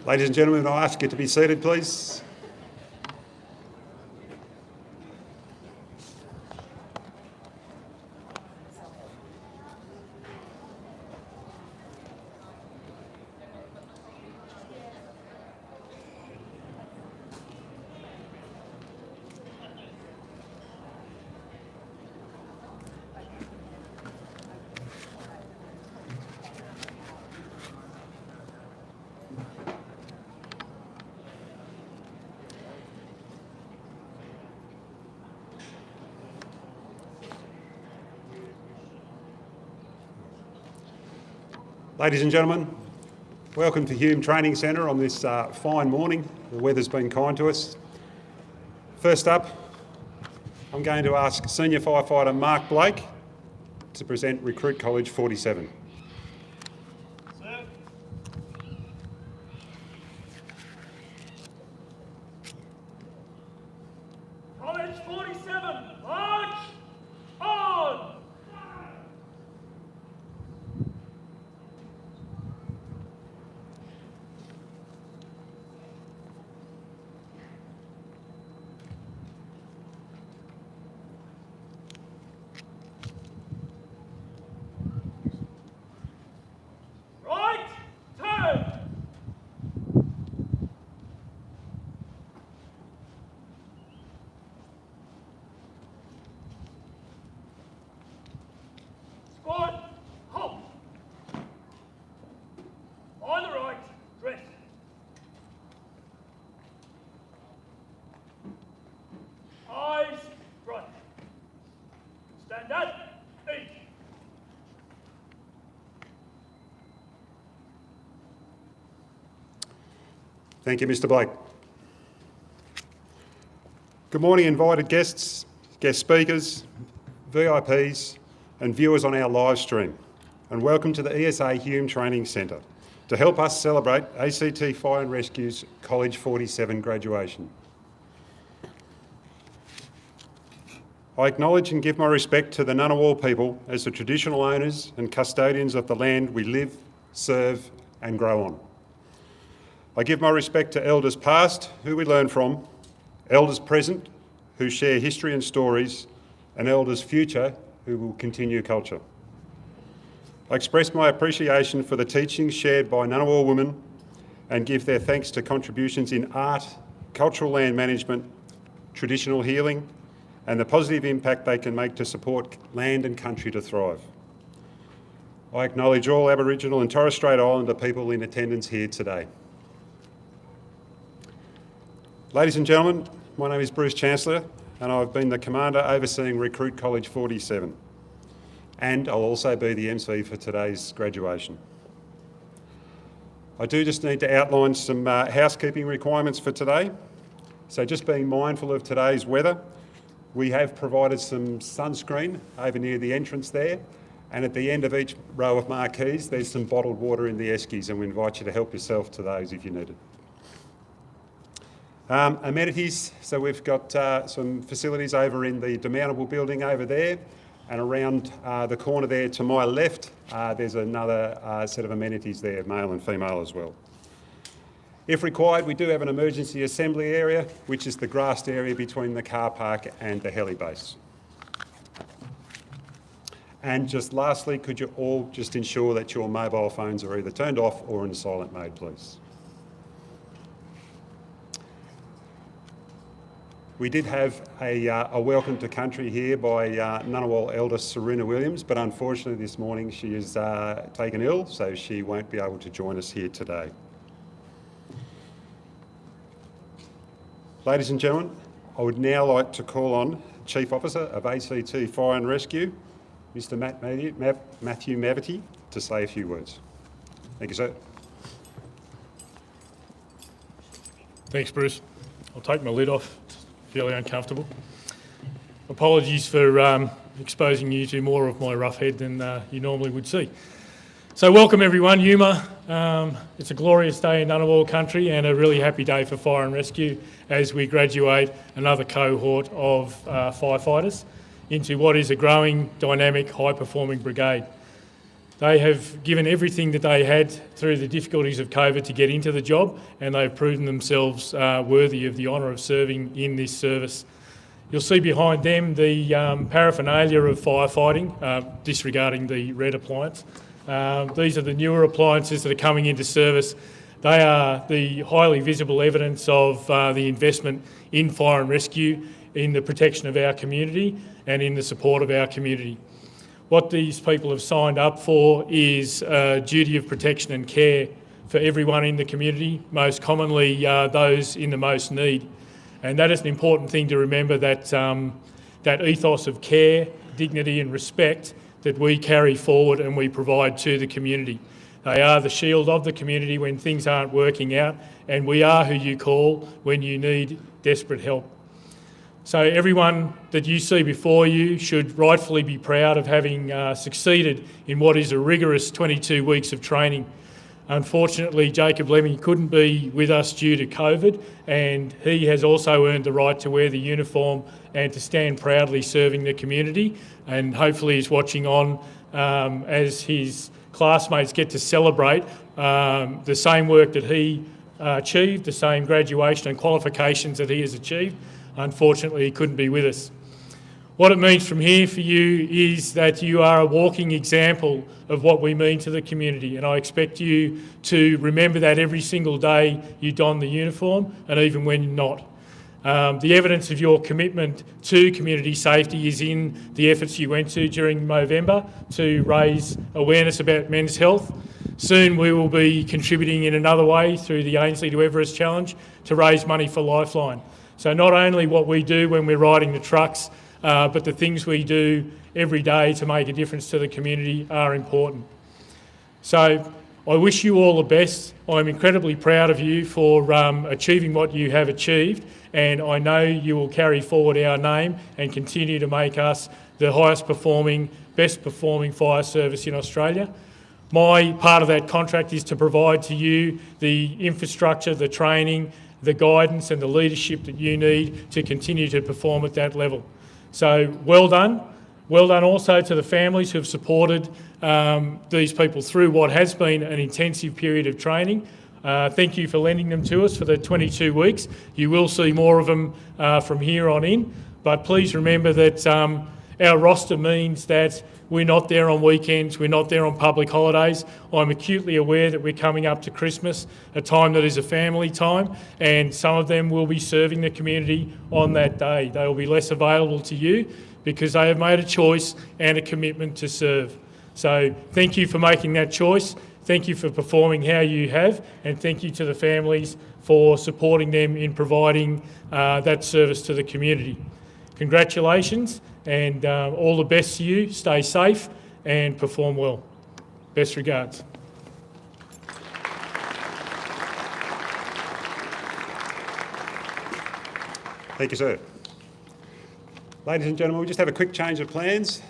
Ladies and gentlemen, I'll ask you to be seated, please. Ladies and gentlemen, welcome to Hume Training Centre on this fine morning. The weather's been kind to us. First up, I'm going to ask Senior Firefighter Mark Blake to present Recruit College 47. College 47, march on! Right turn! Squad, halt! On the right, dress. Eyes front. Stand at each. Thank you, Mr. Blake. Good morning, invited guests, guest speakers, VIPs, and viewers on our live stream, and welcome to the ESA Hume Training Centre to help us celebrate ACT Fire and Rescue's College 47 graduation. I acknowledge and give my respect to the Ngunnawal people as the traditional owners and custodians of the land we live, serve and grow on. I give my respect to elders past, who we learn from, elders present, who share history and stories, and elders future, who will continue culture. I express my appreciation for the teachings shared by Ngunnawal women and give their thanks to contributions in art, cultural land management, traditional healing, and the positive impact they can make to support land and country to thrive. I acknowledge all Aboriginal and Torres Strait Islander people in attendance here today. Ladies and gentlemen, my name is Bruce Chancellor and I've been the Commander overseeing Recruit College 47, and I'll also be the MC for today's graduation. I do just need to outline some housekeeping requirements for today. So just being mindful of today's weather, we have provided some sunscreen over near the entrance there, and at the end of each row of marquees there's some bottled water in the eskies, and we invite you to help yourself to those if you need it. Amenities, so we've got some facilities over in the demountable building over there. And around the corner there to my left, there's another set of amenities there, male and female as well. If required, we do have an emergency assembly area, which is the grassed area between the car park and the heli base. And just lastly, could you all just ensure that your mobile phones are either turned off or in silent mode, please? We did have a welcome to country here by Ngunnawal elder Serena Williams, but unfortunately this morning she is taken ill, so she won't be able to join us here today. Ladies and gentlemen, I would now like to call on Chief Officer of ACT&R and Rescue, Mr. Matthew Mavety, to say a few words. Thank you, sir. Thanks, Bruce. I'll take my lid off. It's fairly uncomfortable. Apologies for exposing you to more of my rough head than you normally would see. So welcome everyone, Yuma. It's a glorious day in Ngunnawal country and a really happy day for fire and rescue as we graduate another cohort of firefighters into what is a growing, dynamic, high-performing brigade. They have given everything that they had through the difficulties of COVID to get into the job, and they've proven themselves worthy of the honour of serving in this service. You'll see behind them the paraphernalia of firefighting, disregarding the red appliance. These are the newer appliances that are coming into service. They are the highly visible evidence of the investment in fire and rescue, in the protection of our community and in the support of our community. What these people have signed up for is a duty of protection and care for everyone in the community, most commonly those in the most need. And that is an important thing to remember, that that ethos of care, dignity and respect that we carry forward and we provide to the community. They are the shield of the community when things aren't working out, and we are who you call when you need desperate help. So everyone that you see before you should rightfully be proud of having succeeded in what is a rigorous 22 weeks of training. Unfortunately, Jacob Lemmy couldn't be with us due to COVID, and he has also earned the right to wear the uniform and to stand proudly serving the community, and hopefully is watching on as his classmates get to celebrate the same work that he achieved, the same graduation and qualifications that he has achieved. Unfortunately, he couldn't be with us. What it means from here for you is that you are a walking example of what we mean to the community, and I expect you to remember that every single day you don the uniform and even when you're not. The evidence of your commitment to community safety is in the efforts you went to during November to raise awareness about men's health. Soon we will be contributing in another way through the Ainslie to Everest Challenge to raise money for Lifeline. So not only what we do when we're riding the trucks, but the things we do every day to make a difference to the community are important. So I wish you all the best. I'm incredibly proud of you for achieving what you have achieved, and I know you will carry forward our name and continue to make us the highest performing, best performing fire service in Australia. My part of that contract is to provide to you the infrastructure, the training, the guidance and the leadership that you need to continue to perform at that level. So well done. Well done also to the families who have supported these people through what has been an intensive period of training. Thank you for lending them to us for the 22 weeks. You will see more of them from here on in, but please remember that our roster means that we're not there on weekends, we're not there on public holidays. I'm acutely aware that we're coming up to Christmas, a time that is a family time, and some of them will be serving the community on that day. They will be less available to you because they have made a choice and a commitment to serve. So thank you for making that choice. Thank you for performing how you have, and thank you to the families for supporting them in providing that service to the community. Congratulations, and all the best to you. Stay safe and perform well. Best regards. Thank you, sir. Ladies and gentlemen, we just have a quick change of plans.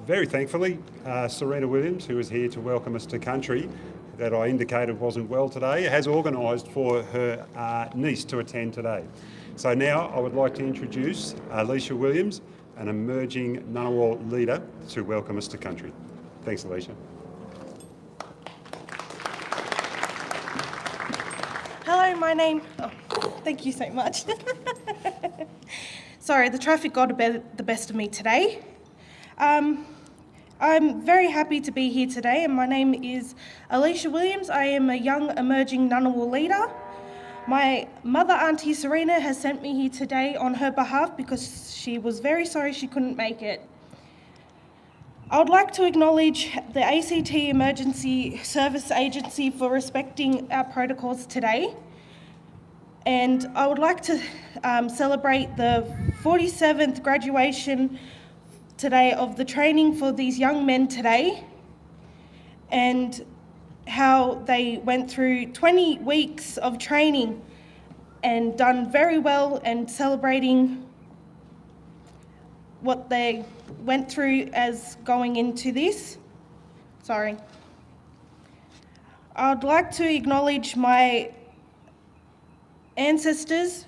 Very thankfully, Serena Williams, who is here to welcome us to country, that I indicated wasn't well today, has organised for her niece to attend today. So now I would like to introduce Alicia Williams, an emerging Ngunnawal leader to welcome us to country. Thanks, Alicia. Hello, my name... Oh, thank you so much. Sorry, the traffic got the best of me today. I'm very happy to be here today, and my name is Alicia Williams. I am a young emerging Ngunnawal leader. My mother, Auntie Serena, has sent me here today on her behalf because she was very sorry she couldn't make it. I would like to acknowledge the ACT Emergency Service Agency for respecting our protocols today. And I would like to celebrate the 47th graduation today of the training for these young men today, and how they went through 20 weeks of training and done very well, and celebrating what they went through as going into this. Sorry. I'd like to acknowledge my ancestors,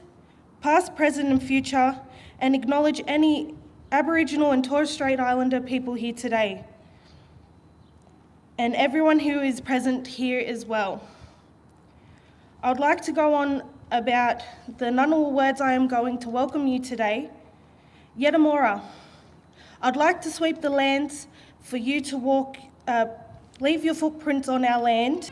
past, present and future, and acknowledge any Aboriginal and Torres Strait Islander people here today, and everyone who is present here as well. I would like to go on about the Ngunnawal words I am going to welcome you today. Yetamora. I'd like to sweep the lands for you to walk, leave your footprints on our land.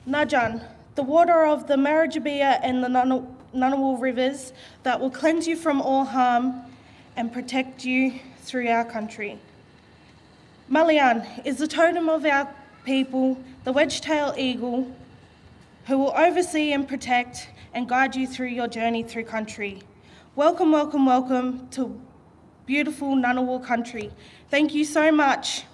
Najan. The water of the Marajabia and the Ngunnawal rivers that will cleanse you from all harm and protect you through our country. Malian is the totem of our people, the wedge-tailed eagle, who will oversee and protect and guide you through your journey through country. Welcome, welcome, welcome to beautiful Ngunnawal country. Thank you so much.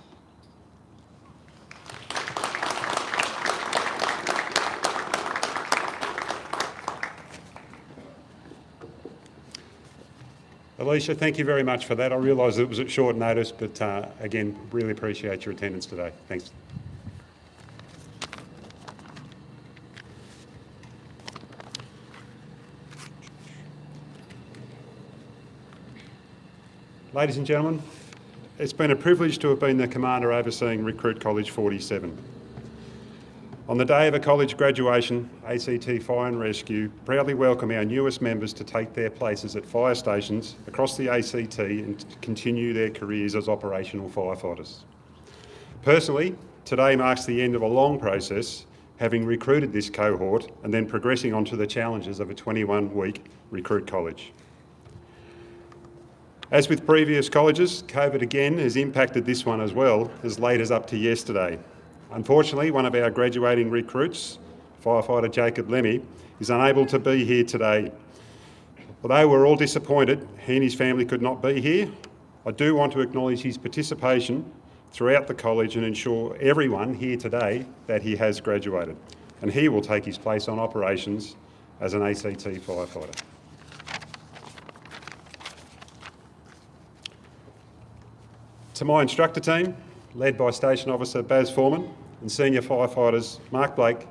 Alicia, thank you very much for that. I realise it was at short notice, but again, really appreciate your attendance today. Thanks. Ladies and gentlemen, it's been a privilege to have been the commander overseeing Recruit College 47. On the day of a college graduation, ACT&R proudly welcome our newest members to take their places at fire stations across the ACT and continue their careers as operational firefighters. Personally, today marks the end of a long process, having recruited this cohort and then progressing on to the challenges of a 21-week recruit college. As with previous colleges, COVID again has impacted this one as well, as late as up to yesterday. Unfortunately, one of our graduating recruits, firefighter Jacob Lemmy, is unable to be here today. Although we're all disappointed he and his family could not be here, I do want to acknowledge his participation throughout the college and ensure everyone here today that he has graduated, and he will take his place on operations as an ACT firefighter. To my instructor team, led by Station Officer Baz Foreman and Senior Firefighters Mark Blake,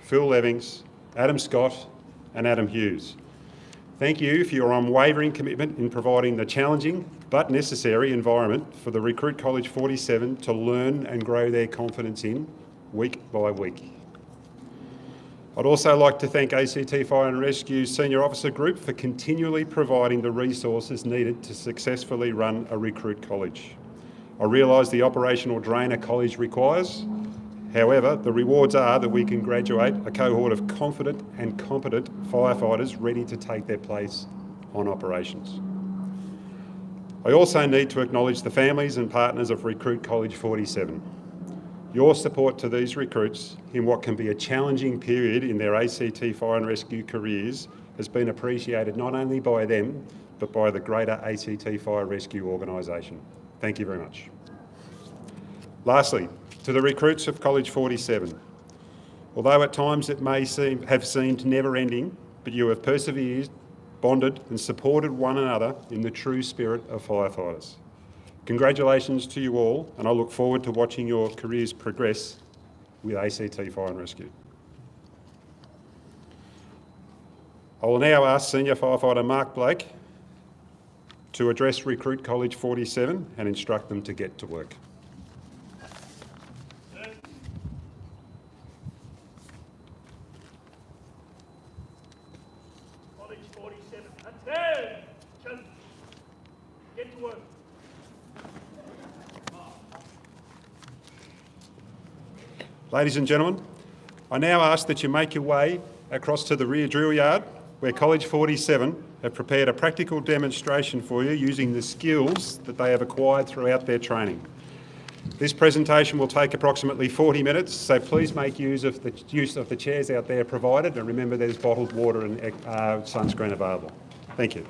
Phil Levings, Adam Scott and Adam Hughes. Thank you for your unwavering commitment in providing the challenging but necessary environment for the Recruit College 47 to learn and grow their confidence in week by week. I'd also like to thank ACT Fire and Rescue's Senior Officer Group for continually providing the resources needed to successfully run a recruit college. I realise the operational drain a college requires. However, the rewards are that we can graduate a cohort of confident and competent firefighters ready to take their place on operations. I also need to acknowledge the families and partners of Recruit College 47. Your support to these recruits in what can be a challenging period in their ACT Fire and Rescue careers has been appreciated not only by them, but by the greater ACT Fire Rescue organisation. Thank you very much. Lastly, to the recruits of College 47, although at times it may have seemed never-ending, but you have persevered, bonded and supported one another in the true spirit of firefighters. Congratulations to you all, and I look forward to watching your careers progress with ACT Fire and Rescue. I will now ask Senior Firefighter Mark Blake to address Recruit College 47 and instruct them to get to work. College 47. Attention. Get to work. Ladies and gentlemen, I now ask that you make your way across to the rear drill yard where College 47 have prepared a practical demonstration for you using the skills that they have acquired throughout their training. This presentation will take approximately 40 minutes, so please make use of the chairs out there provided, and remember there's bottled water and sunscreen available. Thank you.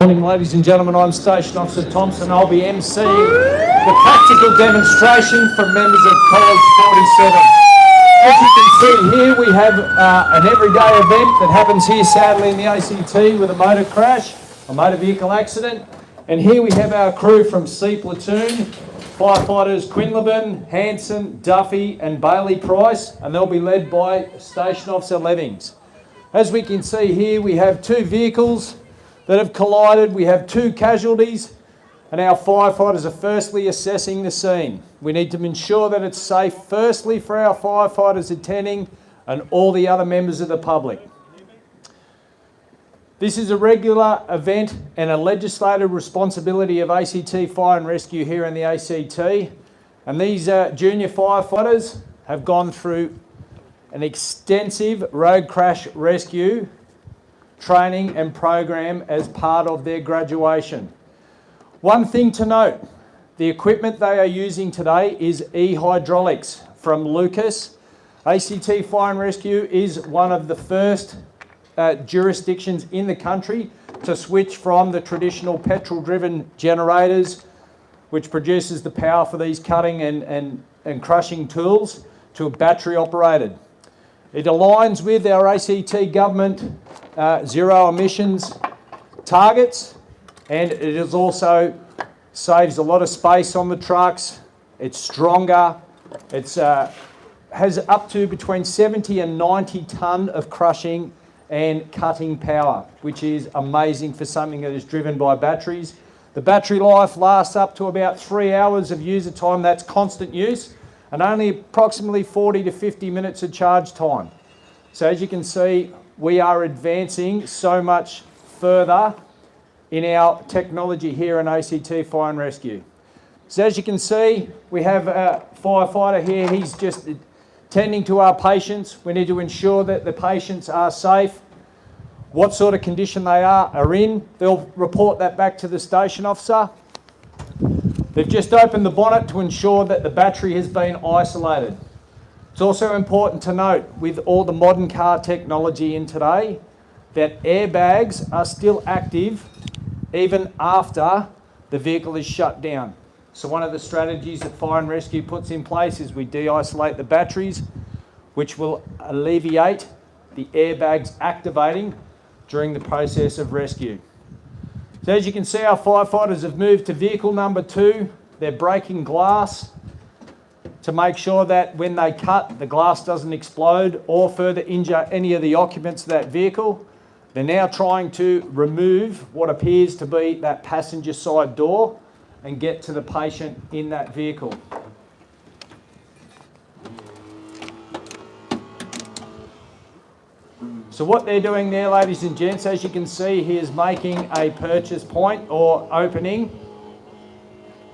Good morning, ladies and gentlemen. I'm Station Officer Thompson. I'll be emceeing the practical demonstration from members of College 47. As you can see here, we have an everyday event that happens here sadly in the ACT with a motor crash, a motor vehicle accident. And here we have our crew from C Platoon, firefighters Quinlivan, Hanson, Duffy and Bailey Price, and they'll be led by Station Officer Levings. As we can see here, we have two vehicles that have collided. We have two casualties, and our firefighters are firstly assessing the scene. We need to ensure that it's safe, firstly for our firefighters attending and all the other members of the public. This is a regular event and a legislative responsibility of ACT Fire and Rescue here in the ACT, and these junior firefighters have gone through an extensive road crash rescue training and program as part of their graduation. One thing to note, the equipment they are using today is e-hydraulics from Lucas. ACT Fire and Rescue is one of the first jurisdictions in the country to switch from the traditional petrol-driven generators, which produces the power for these cutting and crushing tools, to a battery operated. It aligns with our ACT government zero emissions targets, and it is also saves a lot of space on the trucks. It's stronger. It's has up to between 70 and 90 tonne of crushing and cutting power, which is amazing for something that is driven by batteries. The battery life lasts up to about 3 hours of user time. That's constant use, and only approximately 40 to 50 minutes of charge time. So as you can see, we are advancing so much further in our technology here in ACT Fire and Rescue. So as you can see, we have a firefighter here. He's just tending to our patients. We need to ensure that the patients are safe, what sort of condition they are in. They'll report that back to the station officer. They've just opened the bonnet to ensure that the battery has been isolated. It's also important to note, with all the modern car technology in today, that airbags are still active even after the vehicle is shut down. So one of the strategies that Fire and Rescue puts in place is we de-isolate the batteries, which will alleviate the airbags activating during the process of rescue. So as you can see, our firefighters have moved to vehicle number 2. They're breaking glass to make sure that when they cut, the glass doesn't explode or further injure any of the occupants of that vehicle. They're now trying to remove what appears to be that passenger side door and get to the patient in that vehicle. So what they're doing there, ladies and gents, as you can see, he is making a purchase point or opening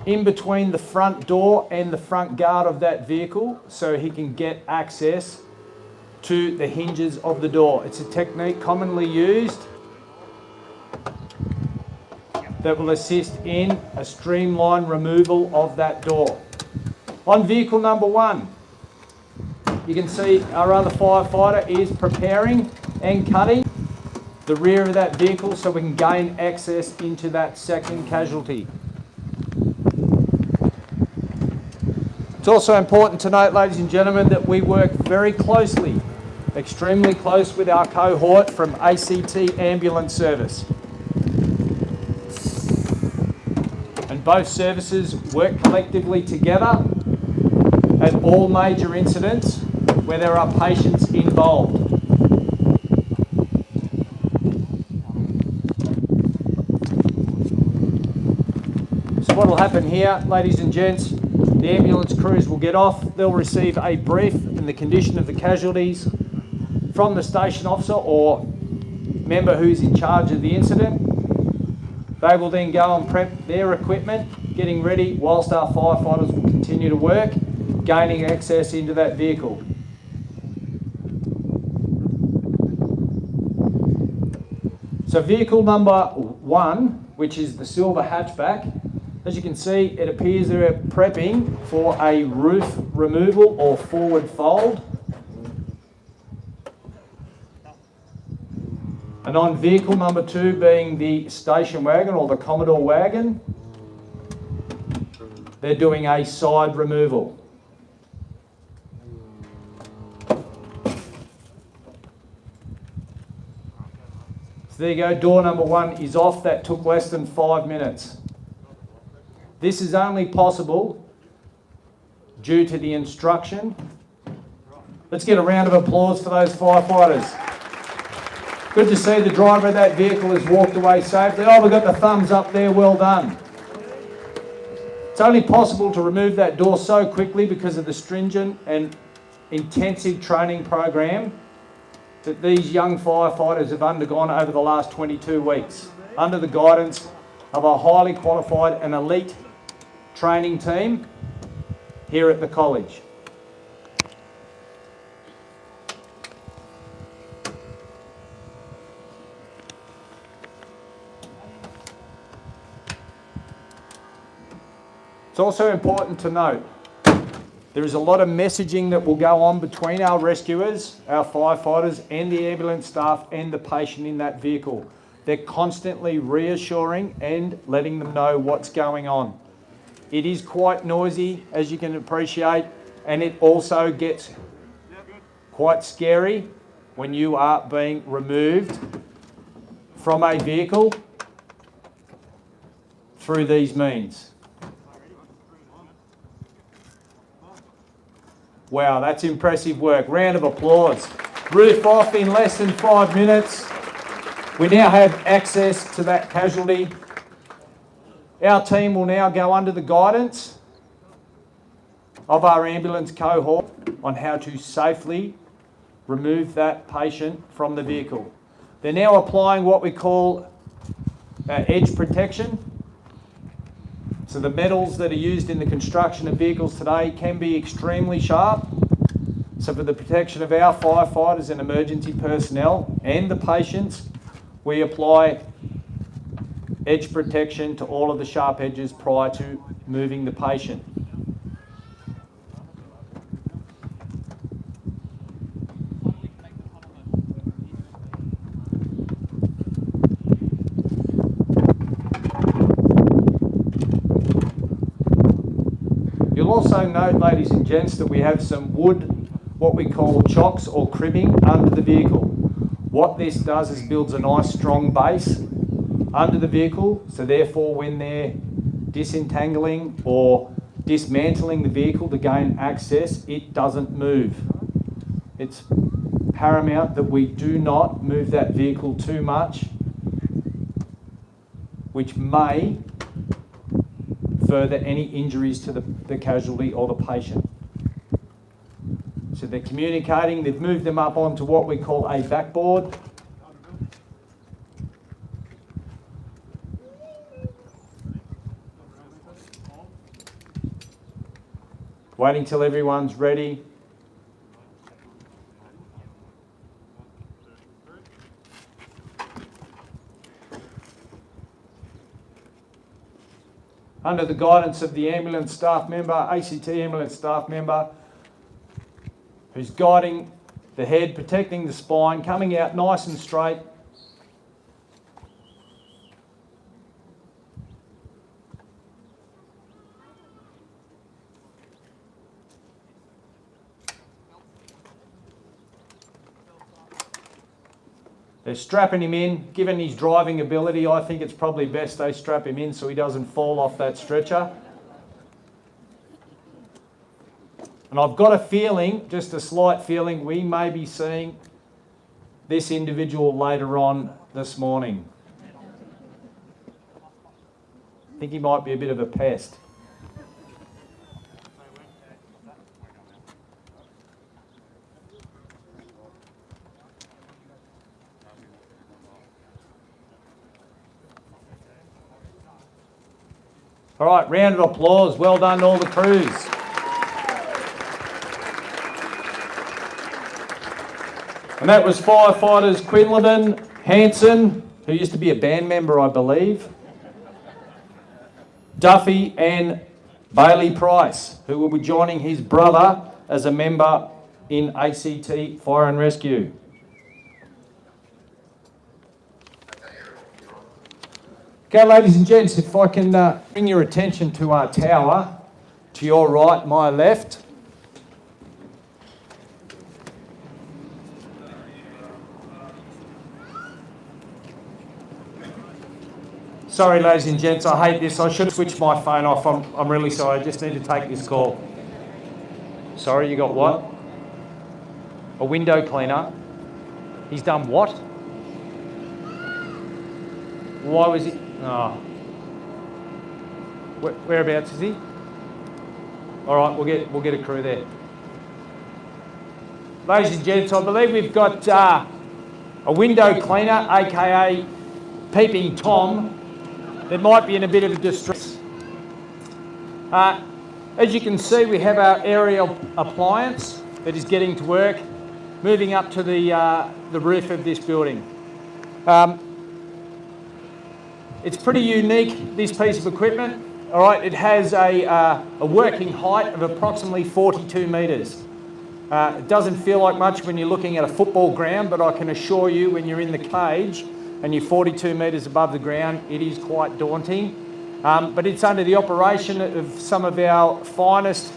in between the front door and the front guard of that vehicle so he can get access to the hinges of the door. It's a technique commonly used that will assist in a streamlined removal of that door. On vehicle number 1, you can see our other firefighter is preparing and cutting the rear of that vehicle so we can gain access into that second casualty. It's also important to note, ladies and gentlemen, that we work very closely, extremely close with our cohort from ACT Ambulance Service. And both services work collectively together at all major incidents where there are patients involved. So what will happen here, ladies and gents, the ambulance crews will get off. They'll receive a brief in the condition of the casualties from the station officer or member who's in charge of the incident. They will then go and prep their equipment, getting ready whilst our firefighters will continue to work, gaining access into that vehicle. So vehicle number 1, which is the silver hatchback, as you can see, it appears they're prepping for a roof removal or forward fold. And on vehicle number 2 being the station wagon or the Commodore wagon, they're doing a side removal. So there you go, door number 1 is off. That took less than 5 minutes. This is only possible due to the instruction. Let's get a round of applause for those firefighters. Good to see the driver of that vehicle has walked away safely. Oh, we've got the thumbs up there, well done. It's only possible to remove that door so quickly because of the stringent and intensive training program that these young firefighters have undergone over the last 22 weeks under the guidance of a highly qualified and elite training team here at the college. It's also important to note there is a lot of messaging that will go on between our rescuers, our firefighters and the ambulance staff and the patient in that vehicle. They're constantly reassuring and letting them know what's going on. It is quite noisy, as you can appreciate, and it also gets quite scary when you are being removed from a vehicle through these means. Wow, that's impressive work. Round of applause. Roof off in less than 5 minutes. We now have access to that casualty. Our team will now go under the guidance of our ambulance cohort on how to safely remove that patient from the vehicle. They're now applying what we call edge protection. So the metals that are used in the construction of vehicles today can be extremely sharp. So for the protection of our firefighters and emergency personnel and the patients, we apply edge protection to all of the sharp edges prior to moving the patient. You'll also note, ladies and gents, that we have some wood, what we call chocks or cribbing under the vehicle. What this does is builds a nice strong base under the vehicle, so therefore when they're disentangling or dismantling the vehicle to gain access, it doesn't move. It's paramount that we do not move that vehicle too much, which may further any injuries to the casualty or the patient. So they're communicating, they've moved them up onto what we call a backboard. Waiting till everyone's ready. Under the guidance of the ambulance staff member, ACT ambulance staff member, who's guiding the head, protecting the spine, coming out nice and straight. They're strapping him in. Given his driving ability, I think it's probably best they strap him in so he doesn't fall off that stretcher. And I've got a feeling, just a slight feeling, we may be seeing this individual later on this morning. I think he might be a bit of a pest. All right, round of applause. Well done to all the crews. And that was firefighters Quinlivan, Hanson, who used to be a band member, I believe, Duffy and Bailey Price, who will be joining his brother as a member in ACT Fire and Rescue. Okay, ladies and gents, if I can bring your attention to our tower, to your right, my left. Sorry, ladies and gents, I hate this. I should have switched my phone off. I'm really sorry. I just need to take this call. Sorry, you got what? A window cleaner. He's done what? Why was he? Oh. Whereabouts is he? All right, we'll get a crew there. Ladies and gents, I believe we've got a window cleaner, aka Peeping Tom, that might be in a bit of distress. As you can see, we have our aerial appliance that is getting to work, moving up to the roof of this building. It's pretty unique, this piece of equipment. All right, it has a working height of approximately 42 metres. It doesn't feel like much when you're looking at a football ground, but I can assure you when you're in the cage and you're 42 metres above the ground, it is quite daunting. But it's under the operation of some of our finest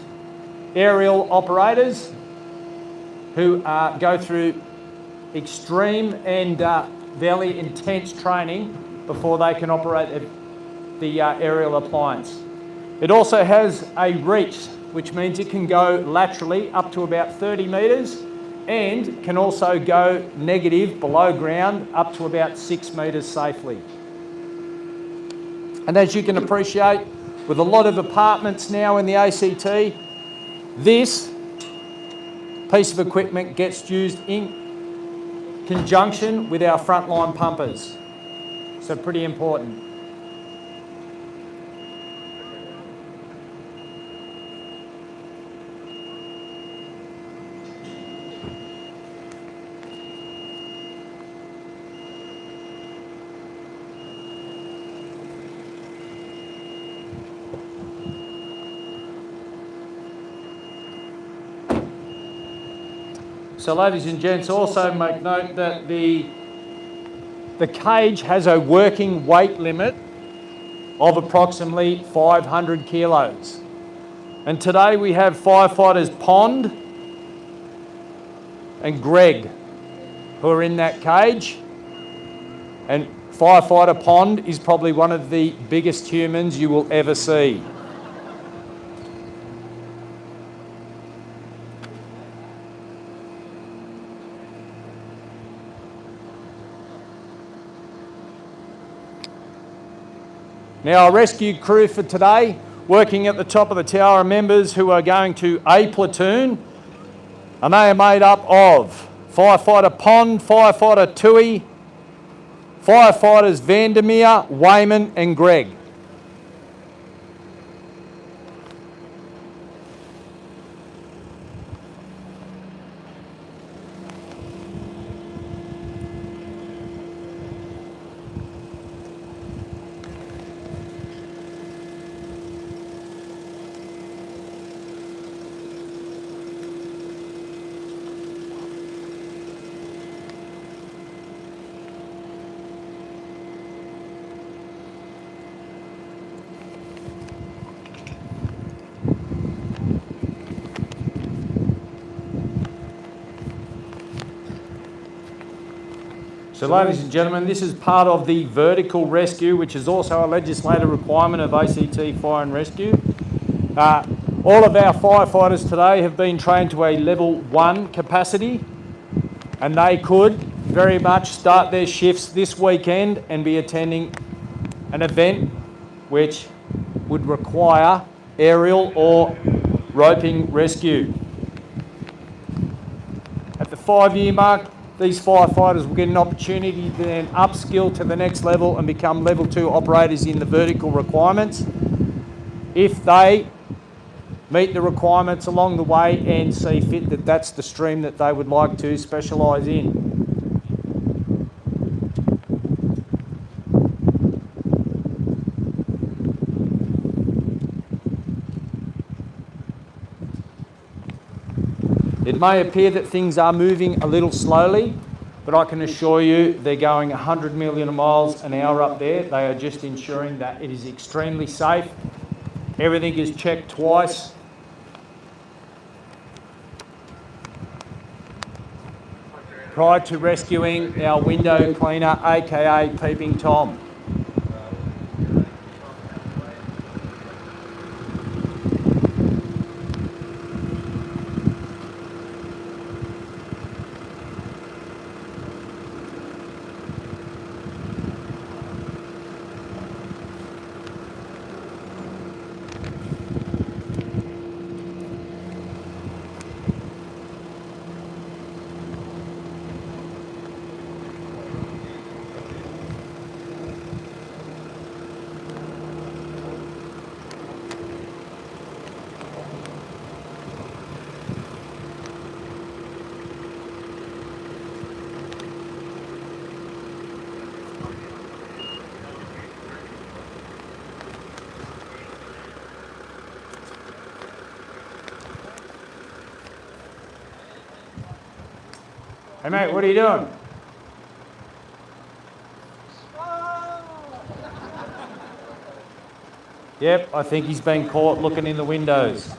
aerial operators who go through extreme and fairly intense training before they can operate the aerial appliance. It also has a reach, which means it can go laterally up to about 30 metres and can also go negative below ground up to about 6 metres safely. And as you can appreciate, with a lot of apartments now in the ACT, this piece of equipment gets used in conjunction with our frontline pumpers. So pretty important. So ladies and gents, also make note that the cage has a working weight limit of approximately 500 kilos. And today we have firefighters Pond and Greg who are in that cage. And firefighter Pond is probably one of the biggest humans you will ever see. Now, our rescue crew for today, working at the top of the tower, are members who are going to A platoon, and they are made up of firefighter Pond, firefighter Tui, firefighters Vandermeer, Wayman and Greg. So ladies and gentlemen, this is part of the vertical rescue, which is also a legislative requirement of ACT Fire and Rescue. All of our firefighters today have been trained to a level 1 capacity, and they could very much start their shifts this weekend and be attending an event which would require aerial or roping rescue. At the 5-year mark, these firefighters will get an opportunity to then upskill to the next level and become level 2 operators in the vertical requirements if they meet the requirements along the way and see fit that that's the stream that they would like to specialise in. It may appear that things are moving a little slowly, but I can assure you they're going 100 million miles an hour up there. They are just ensuring that it is extremely safe. Everything is checked twice. Prior to rescuing our window cleaner, aka Peeping Tom. Hey mate, what are you doing? Yep, I think he's been caught looking in the windows.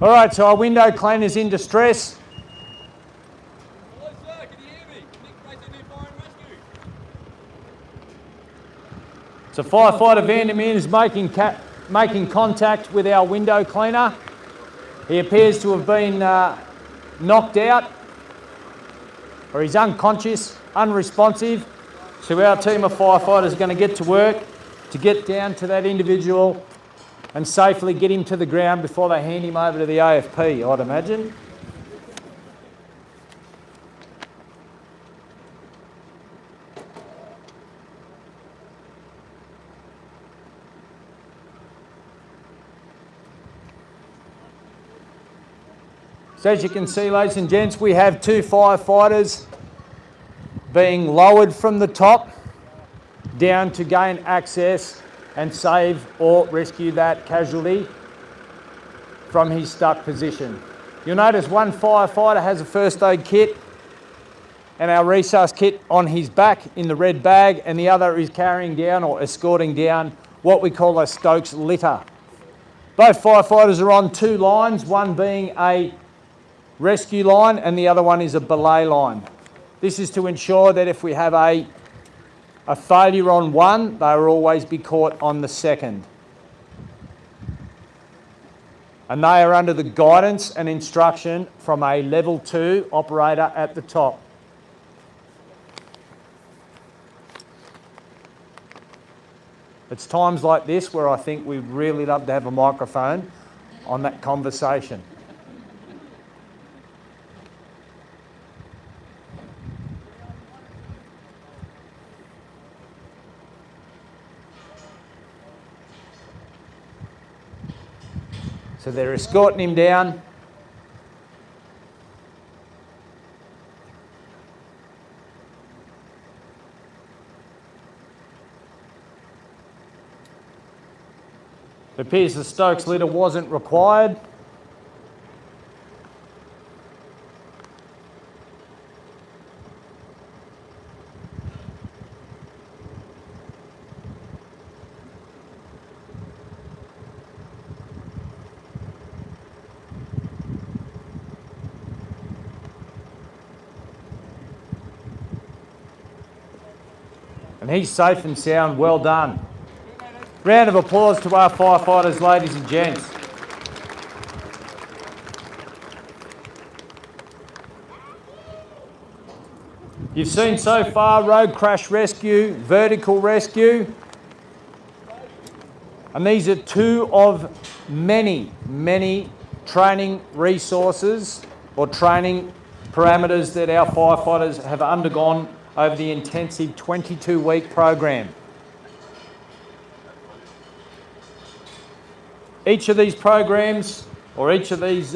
All right, so our window cleaner's in distress. Hello, sir. Can you hear me? Nick Fraser, New Fire and Rescue. So firefighter Vandermeer is making contact with our window cleaner. He appears to have been knocked out, or he's unconscious, unresponsive. So our team of firefighters are going to get to work to get down to that individual and safely get him to the ground before they hand him over to the AFP, I'd imagine. So as you can see, ladies and gents, we have 2 firefighters being lowered from the top down to gain access and save or rescue that casualty from his stuck position. You'll notice one firefighter has a first aid kit and our resus kit on his back in the red bag, and the other is carrying down or escorting down what we call a Stokes litter. Both firefighters are on 2 lines, one being a rescue line and the other one is a belay line. This is to ensure that if we have a failure on one, they will always be caught on the second. And they are under the guidance and instruction from a level 2 operator at the top. It's times like this where I think we'd really love to have a microphone on that conversation. So they're escorting him down. It appears the Stokes litter wasn't required. And he's safe and sound. Well done. Round of applause to our firefighters, ladies and gents. You've seen so far road crash rescue, vertical rescue, and these are 2 of many, many training resources or training parameters that our firefighters have undergone over the intensive 22-week program. Each of these programs, or each of these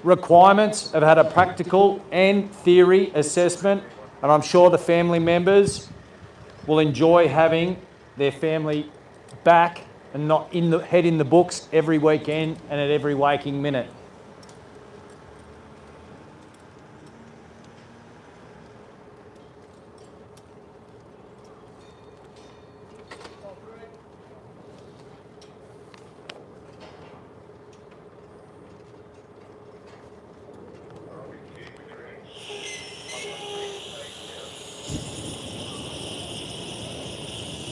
requirements, have had a practical and theory assessment, and I'm sure the family members will enjoy having their family back and not head in the books every weekend and at every waking minute.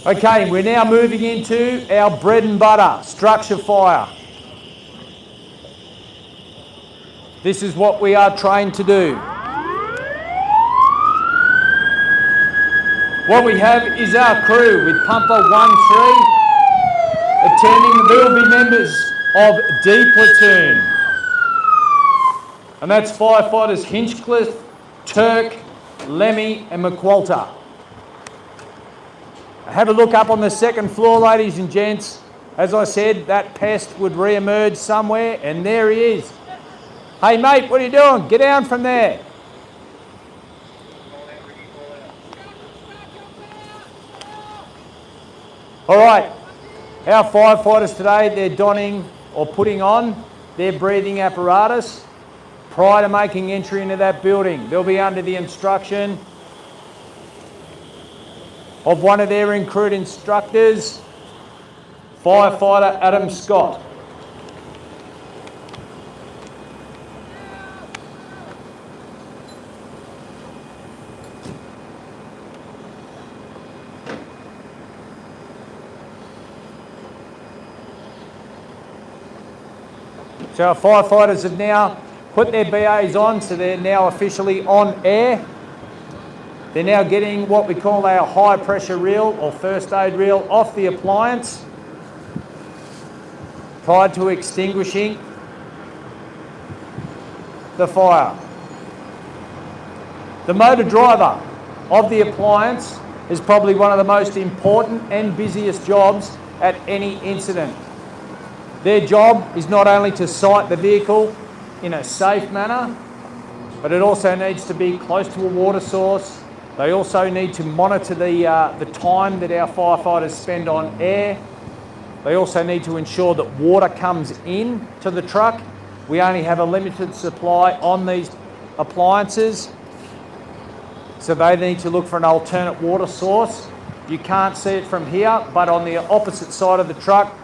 Okay, we're now moving into our bread and butter, structure fire. This is what we are trained to do. What we have is our crew with pumper 1-3. Attending will be members of D platoon. And that's firefighters Hinchcliffe, Turk, Lemmy and McQualter. Have a look up on the second floor, ladies and gents. As I said, that pest would re-emerge somewhere, and there he is. Hey mate, what are you doing? Get down from there. All right, our firefighters today, they're donning or putting on their breathing apparatus prior to making entry into that building. They'll be under the instruction of one of their recruit instructors, firefighter Adam Scott. So our firefighters have now put their BAs on, so they're now officially on air. They're now getting what we call our high pressure reel or first aid reel off the appliance prior to extinguishing the fire. The motor driver of the appliance is probably one of the most important and busiest jobs at any incident. Their job is not only to sight the vehicle in a safe manner, but it also needs to be close to a water source. They also need to monitor the time that our firefighters spend on air. They also need to ensure that water comes in to the truck. We only have a limited supply on these appliances, so they need to look for an alternate water source. You can't see it from here, but on the opposite side of the truck,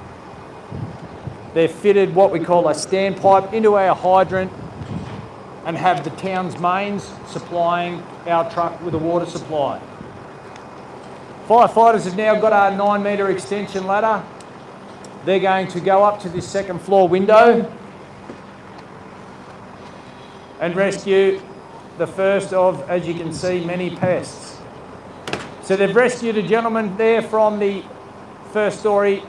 they've fitted what we call a standpipe into our hydrant and have the town's mains supplying our truck with a water supply. Firefighters have now got a 9-metre extension ladder. They're going to go up to this second floor window and rescue the first of, as you can see, many pests. So they've rescued a gentleman there from the first story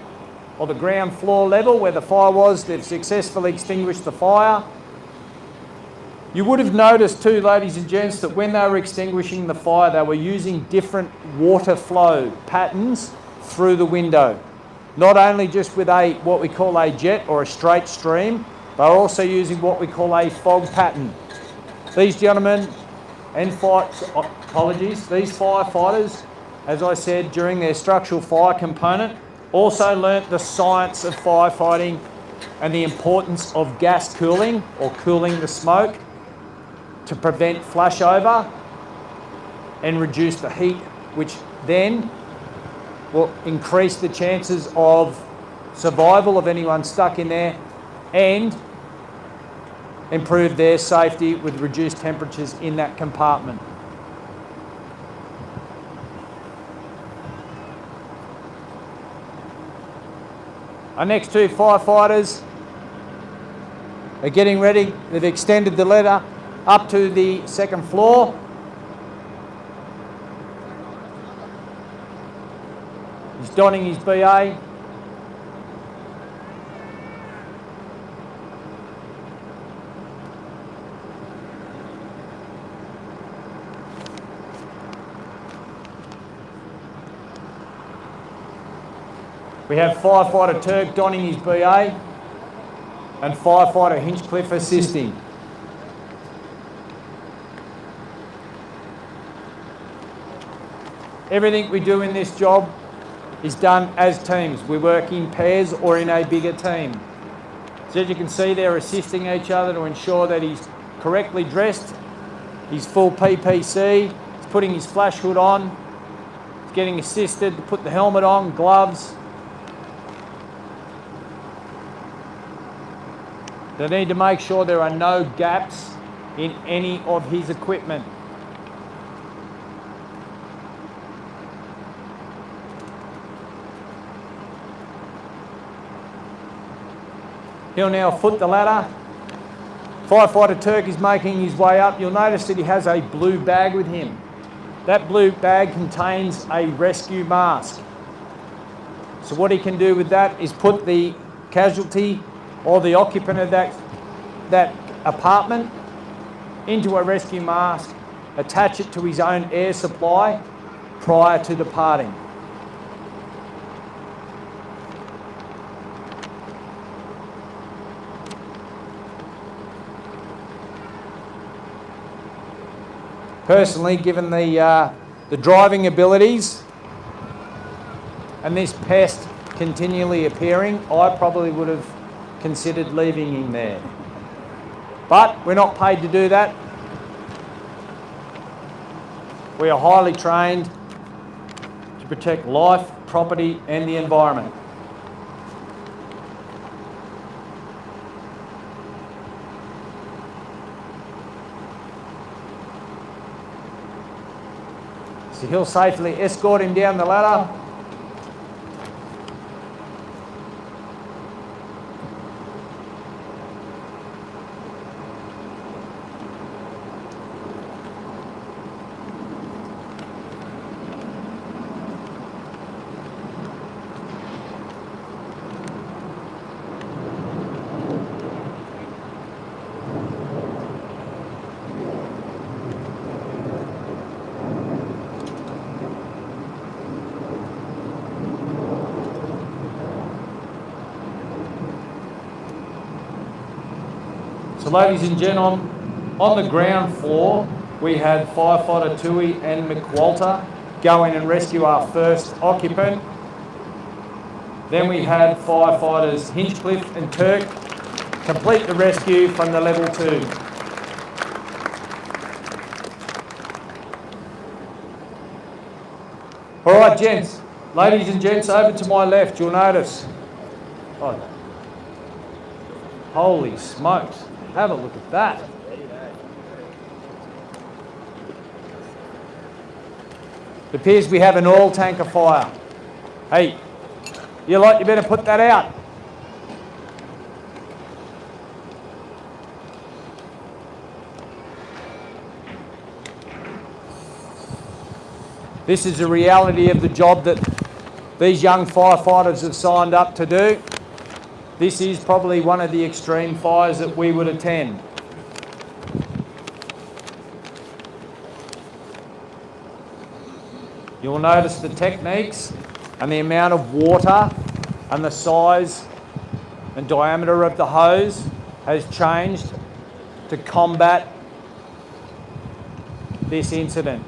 or the ground floor level where the fire was. They've successfully extinguished the fire. You would have noticed too, ladies and gents, that when they were extinguishing the fire, they were using different water flow patterns through the window. Not only just with what we call a jet or a straight stream, they were also using what we call a fog pattern. These gentlemen and these firefighters, as I said, during their structural fire component, also learnt the science of firefighting and the importance of gas cooling or cooling the smoke to prevent flashover and reduce the heat, which then will increase the chances of survival of anyone stuck in there and improve their safety with reduced temperatures in that compartment. Our next two firefighters are getting ready. They've extended the ladder up to the second floor. He's donning his BA. We have firefighter Turk donning his BA and firefighter Hinchcliffe assisting. Everything we do in this job is done as teams. We work in pairs or in a bigger team. So as you can see, they're assisting each other to ensure that he's correctly dressed, he's full PPC, he's putting his flash hood on, he's getting assisted to put the helmet on, gloves. They need to make sure there are no gaps in any of his equipment. He'll now foot the ladder. Firefighter Turk is making his way up. You'll notice that he has a blue bag with him. That blue bag contains a rescue mask. So what he can do with that is put the casualty or the occupant of that apartment into a rescue mask, attach it to his own air supply prior to departing. Personally, given the driving abilities and this pest continually appearing, I probably would have considered leaving him there. But we're not paid to do that. We are highly trained to protect life, property and the environment. So he'll safely escort him down the ladder. So ladies and gentlemen, on the ground floor, we had firefighter Tui and McWalter go in and rescue our first occupant. Then we had firefighters Hinchcliffe and Turk complete the rescue from the level 2. All right, gents, ladies and gents, over to my left, you'll notice. Oh, holy smokes. Have a look at that. It appears we have an oil tanker fire. Hey, you lot, you better put that out. This is the reality of the job that these young firefighters have signed up to do. This is probably one of the extreme fires that we would attend. You'll notice the techniques and the amount of water and the size and diameter of the hose has changed to combat this incident.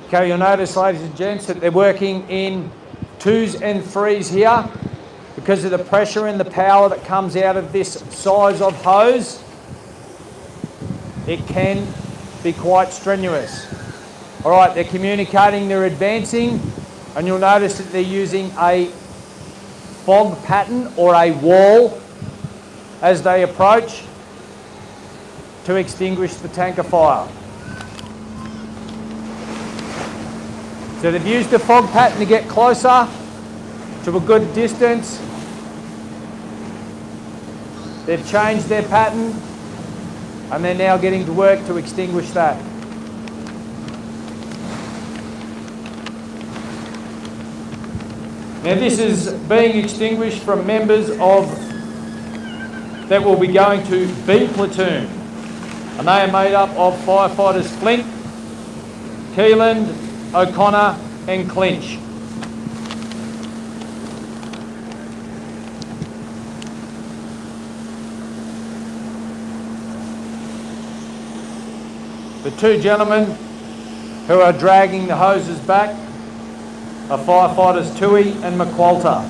Okay, you'll notice, ladies and gents, that they're working in 2s and 3s here because of the pressure and the power that comes out of this size of hose. It can be quite strenuous. All right, they're communicating, they're advancing, and you'll notice that they're using a fog pattern or a wall as they approach to extinguish the tanker fire. So they've used the fog pattern to get closer to a good distance. They've changed their pattern and they're now getting to work to extinguish that. Now this is being extinguished from members of that will be going to B platoon, and they are made up of firefighters Flint, Keeland, O'Connor and Clinch. The two gentlemen who are dragging the hoses back are firefighters Tui and McWalter,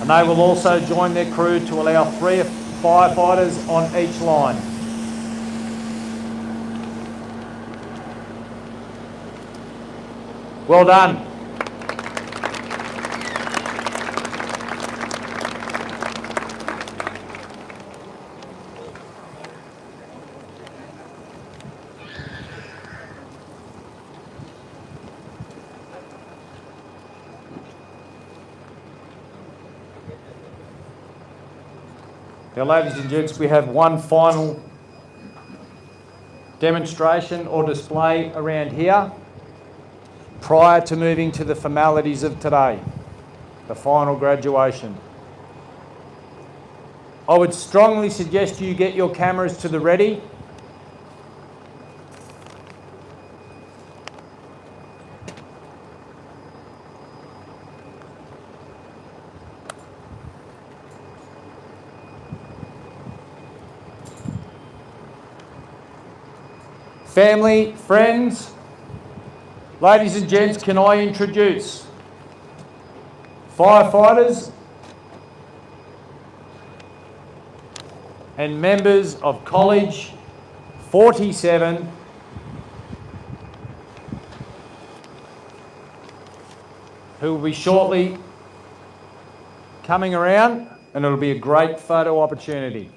and they will also join their crew to allow 3 firefighters on each line. Well done. Now, ladies and gents, we have one final demonstration or display around here prior to moving to the formalities of today, the final graduation. I would strongly suggest you get your cameras to the ready. Family, friends, ladies and gents, can I introduce firefighters and members of College 47 who will be shortly coming around, and it'll be a great photo opportunity.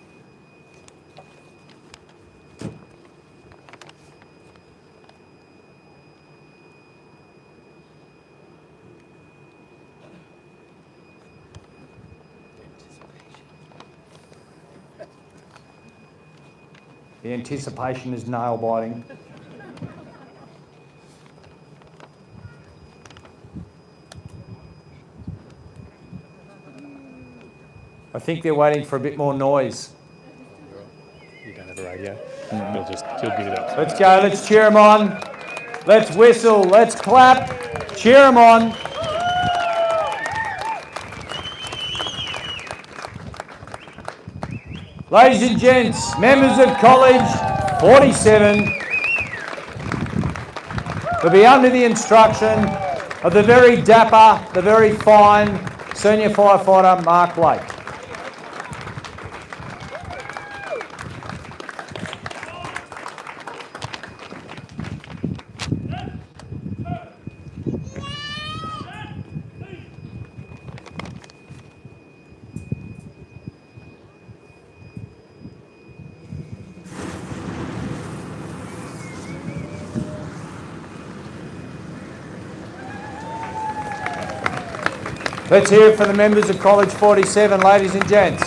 The anticipation is nail-biting. I think they're waiting for a bit more noise. You don't have a radio. He'll give it up. Let's go, let's cheer them on. Let's whistle, let's clap, cheer them on. Ladies and gents, members of College 47 will be under the instruction of the very dapper, the very fine senior firefighter Mark Blake. Let's hear it for the members of College 47, ladies and gents.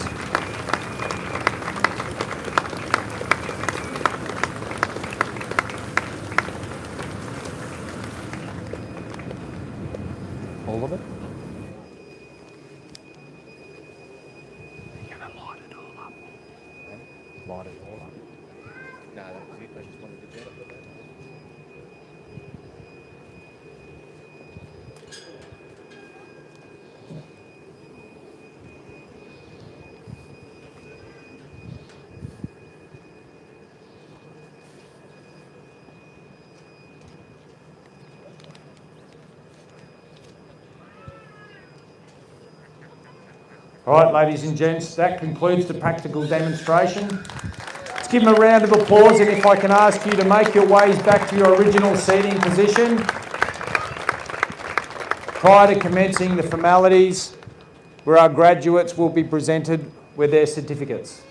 All of it? You're going to light it all up. Light it all up. No, that was it. I just wanted to get it. All right, ladies and gents, that concludes the practical demonstration. Let's give them a round of applause, and if I can ask you to make your ways back to your original seating position prior to commencing the formalities where our graduates will be presented with their certificates.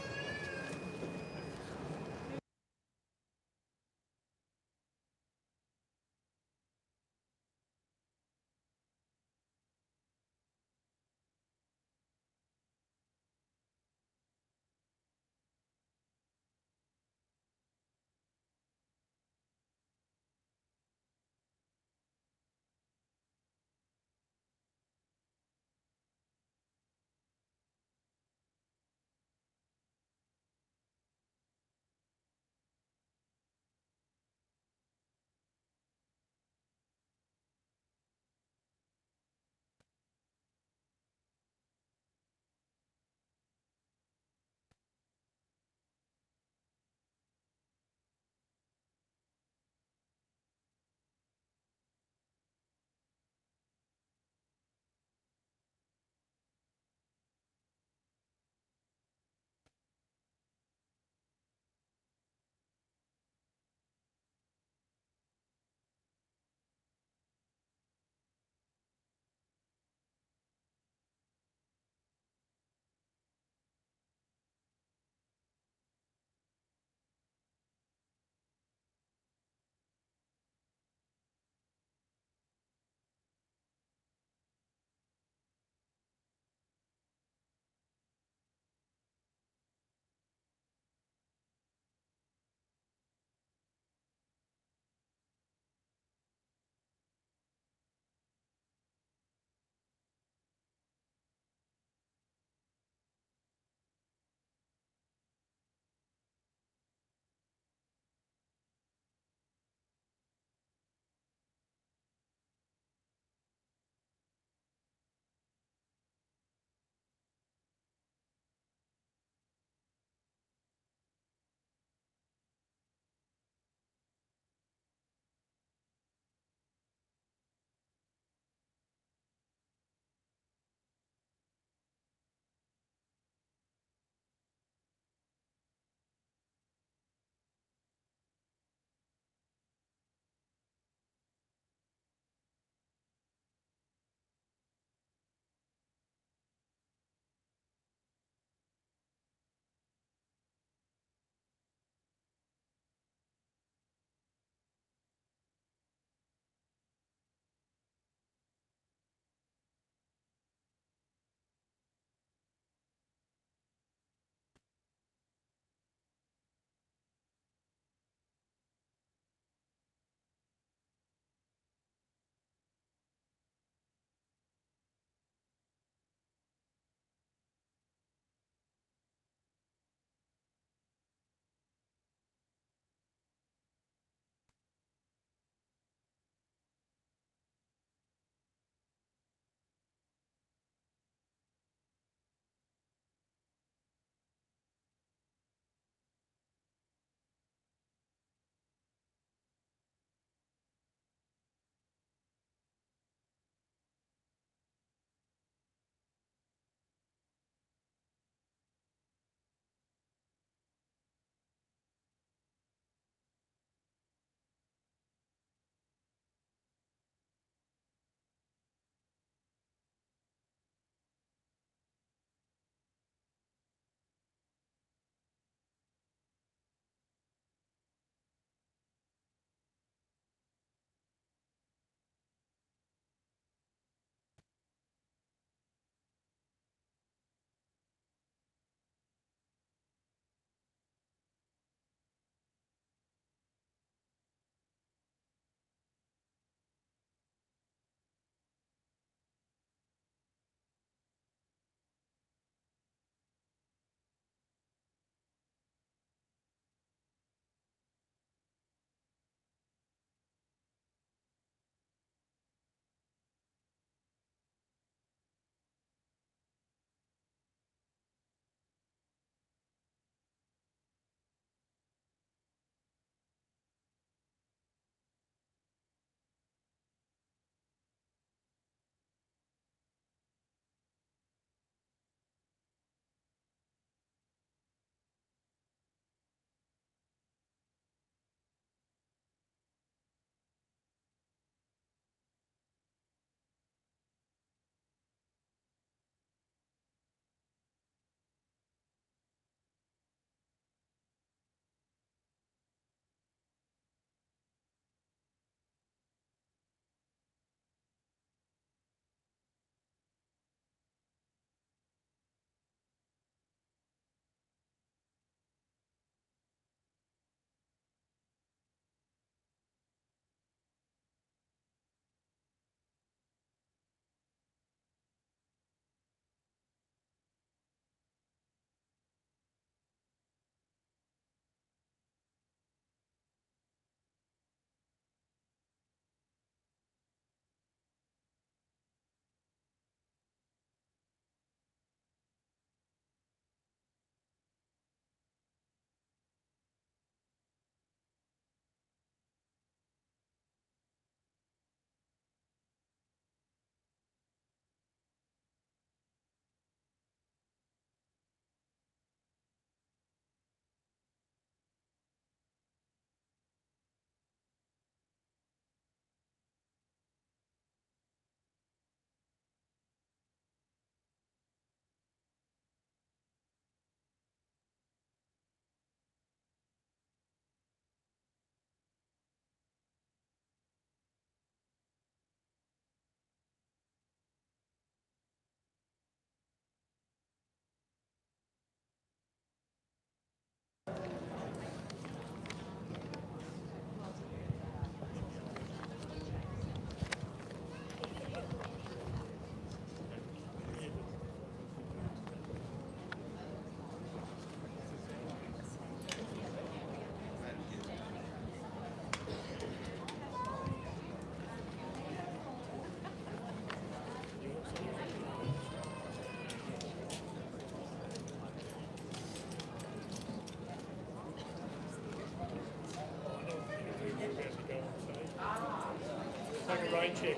Okay,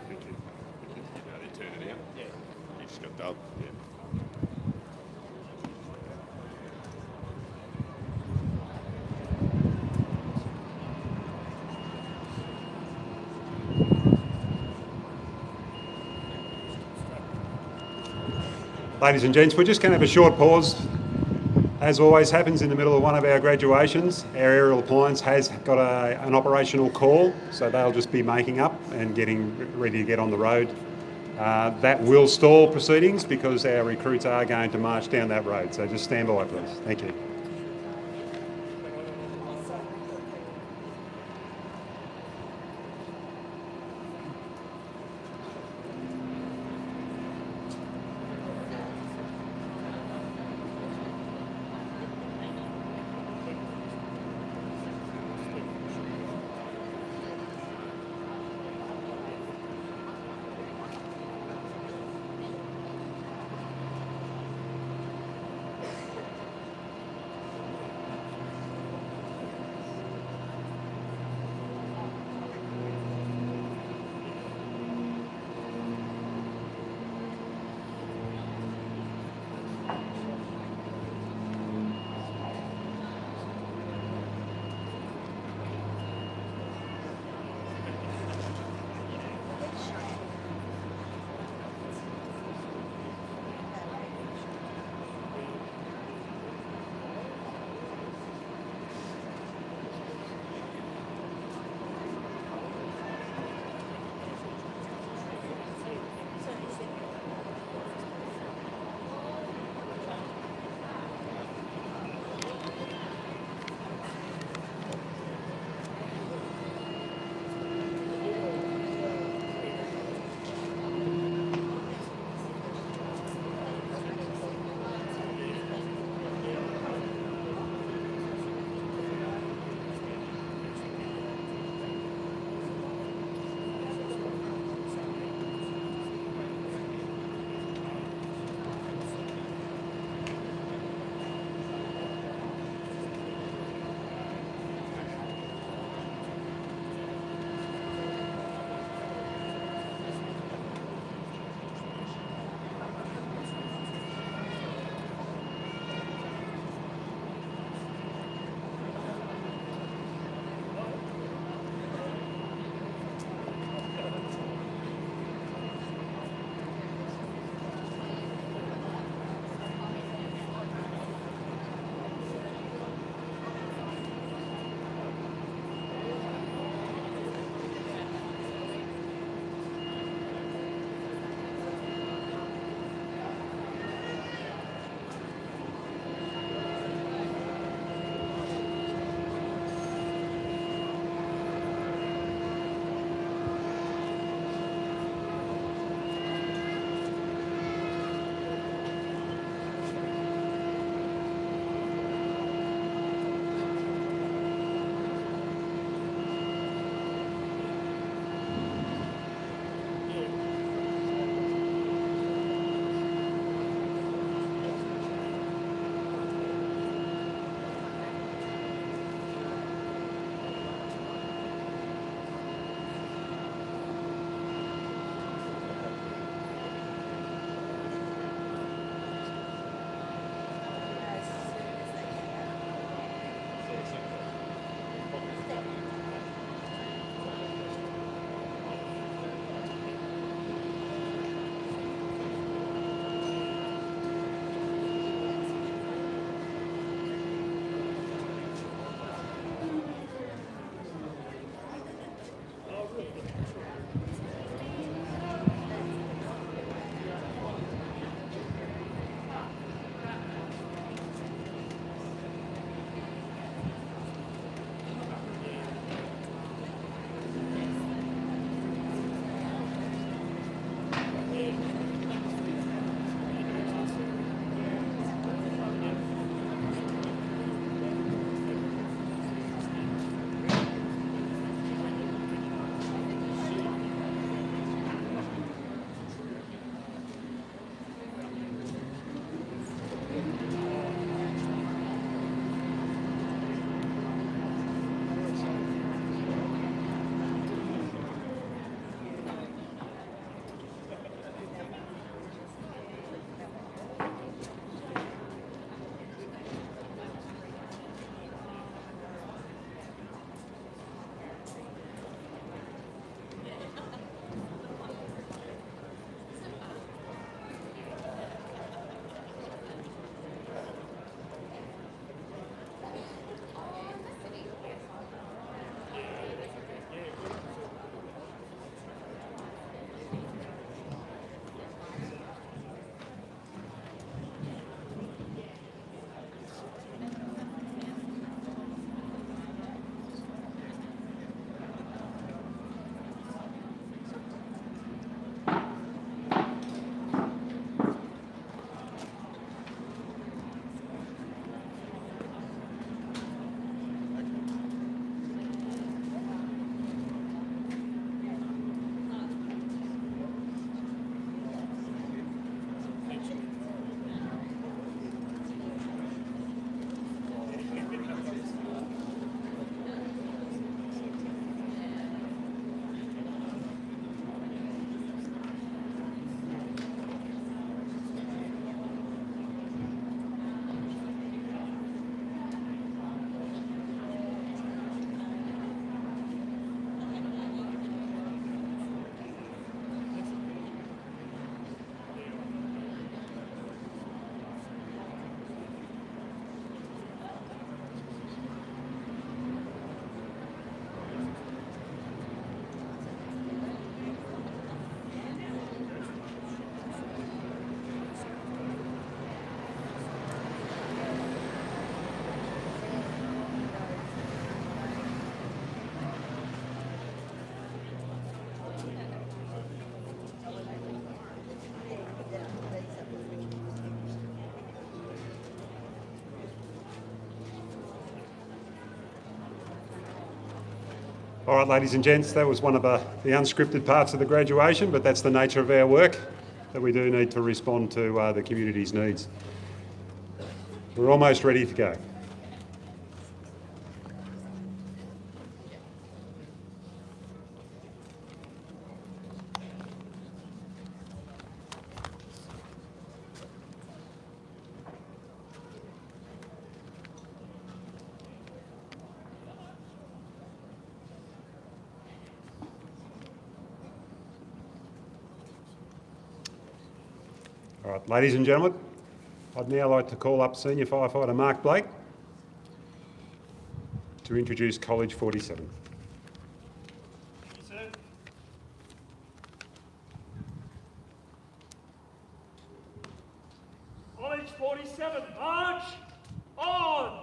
thank you. Turn it out. Yeah. You just got dubbed. Yeah. Ladies and gents, we're just going to have a short pause. As always happens in the middle of one of our graduations, our aerial appliance has got an operational call, so they'll just be making up and getting ready to get on the road. That will stall proceedings because our recruits are going to march down that road, so just stand by please. Thank you. All right, ladies and gents, that was one of the unscripted parts of the graduation, but that's the nature of our work, that we do need to respond to the community's needs. We're almost ready to go. All right, ladies and gentlemen, I'd now like to call up Senior Firefighter Mark Blake to introduce College 47. Sir. College 47, march on!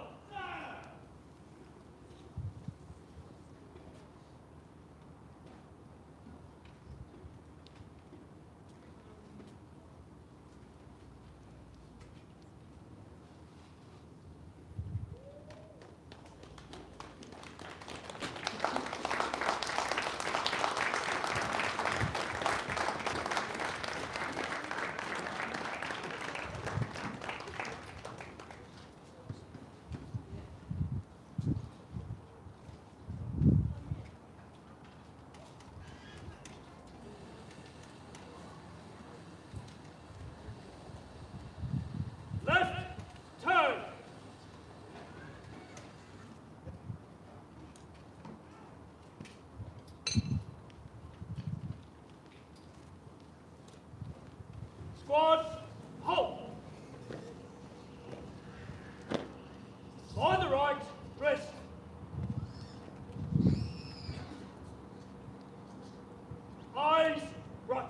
Left turn! Squad, halt! By the right, rest. Eyes right.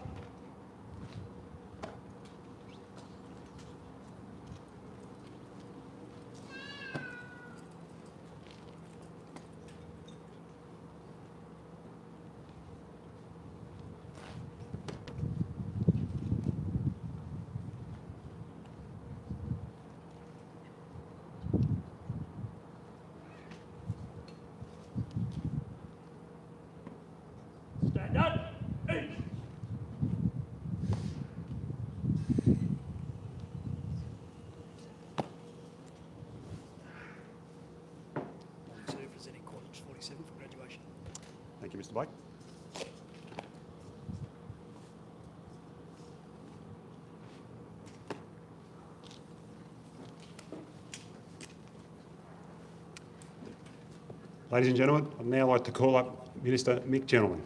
Stand up, eat. Sir, presenting College 47 for graduation. Thank you, Mr. Blake. Ladies and gentlemen, I'd now like to call up Minister Mick Gentleman.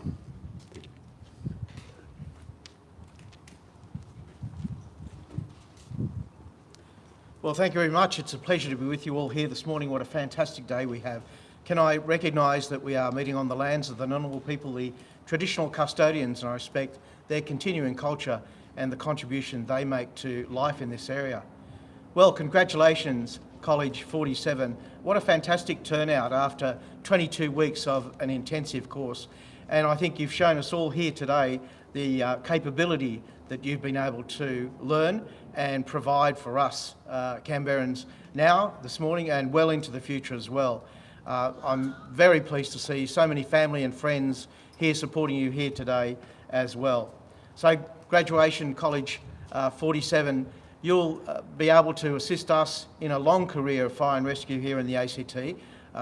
Well, thank you very much. It's a pleasure to be with you all here this morning. What a fantastic day we have. Can I recognise that we are meeting on the lands of the Ngunnawal people, the traditional custodians, and I respect their continuing culture and the contribution they make to life in this area. Well, congratulations, College 47. What a fantastic turnout after 22 weeks of an intensive course. And I think you've shown us all here today the capability that you've been able to learn and provide for us Canberrans now, this morning, and well into the future as well. I'm very pleased to see so many family and friends here supporting you here today as well. So graduation, College 47, you'll be able to assist us in a long career of fire and rescue here in the ACT,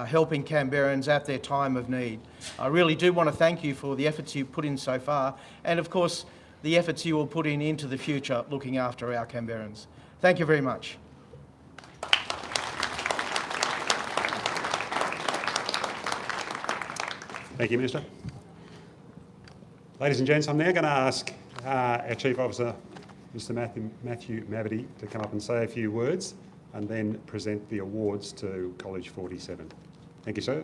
helping Canberrans at their time of need. I really do want to thank you for the efforts you've put in so far, and of course the efforts you will put in into the future looking after our Canberrans. Thank you very much. Thank you, Minister. Ladies and gents, I'm now going to ask our Chief Officer, Mr Matthew Mavity, to come up and say a few words and then present the awards to College 47. Thank you, sir.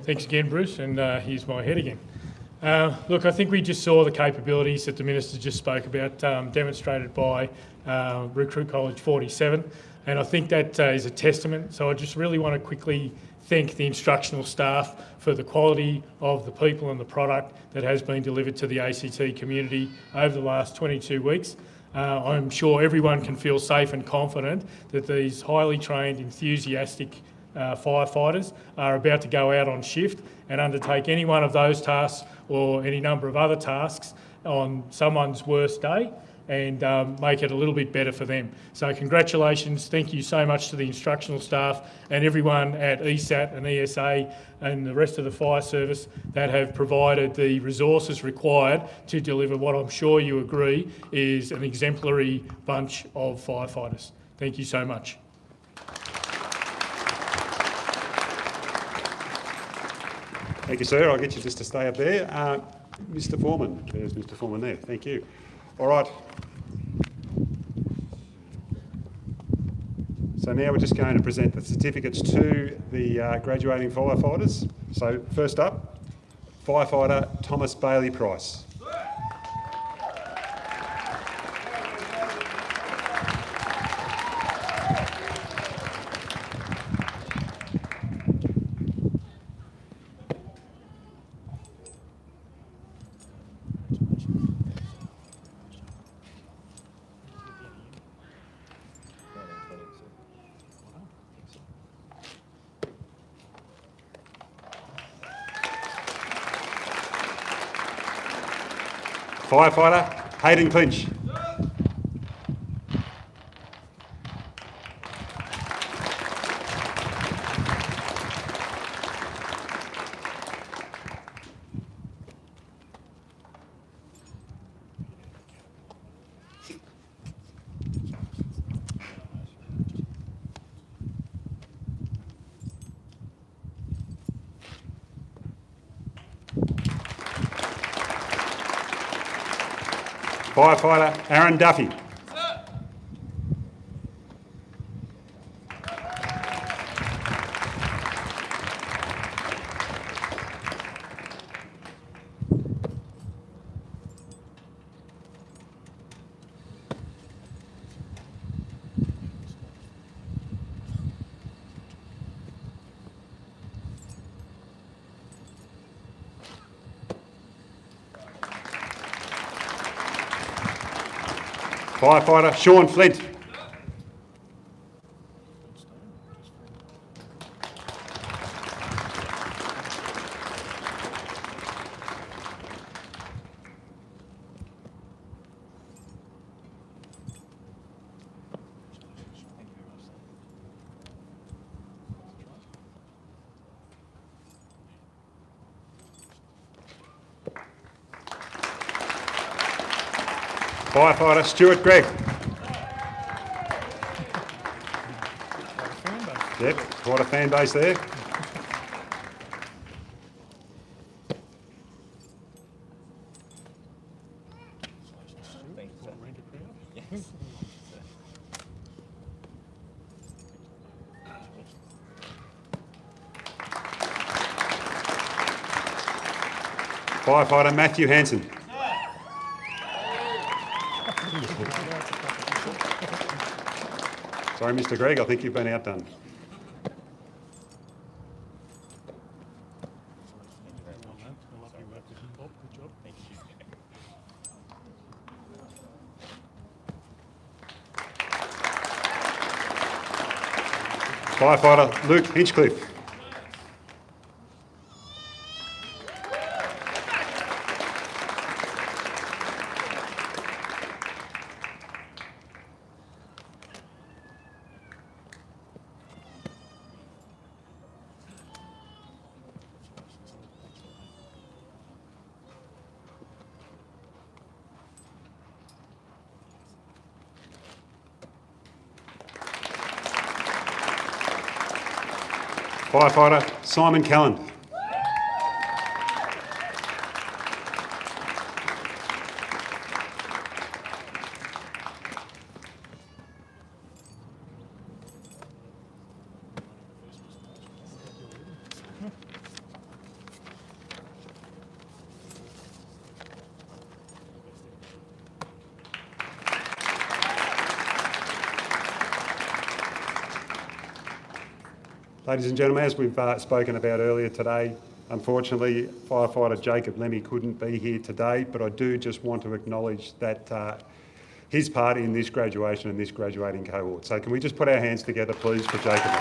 Thanks again, Bruce, and here's my head again. Look, I think we just saw the capabilities that the Minister just spoke about demonstrated by Recruit College 47, and I think that is a testament. So I just really want to quickly thank the instructional staff for the quality of the people and the product that has been delivered to the ACT community over the last 22 weeks. I'm sure everyone can feel safe and confident that these highly trained, enthusiastic firefighters are about to go out on shift and undertake any one of those tasks or any number of other tasks on someone's worst day and make it a little bit better for them. So congratulations, thank you so much to the instructional staff and everyone at ESAT and ESA and the rest of the fire service that have provided the resources required to deliver what I'm sure you agree is an exemplary bunch of firefighters. Thank you so much. Thank you, sir. I'll get you just to stay up there. Mr. Foreman, there's Mr. Foreman there. Thank you. All right. So now we're just going to present the certificates to the graduating firefighters. So first up, firefighter Thomas Bailey Price. Firefighter Hayden Clinch. Firefighter Aaron Duffy. Firefighter Sean Flint. Firefighter Stuart Gregg. Yep, quite a fan base there. Firefighter Matthew Hansen. Sorry, Mr. Gregg, I think you've been outdone. Firefighter Luke Hinchcliffe. Firefighter Simon Callan. Ladies and gentlemen, as we've spoken about earlier today, unfortunately, firefighter Jacob Lemmy couldn't be here today, but I do just want to acknowledge that his part in this graduation and this graduating cohort. So can we just put our hands together, please, for Jacob?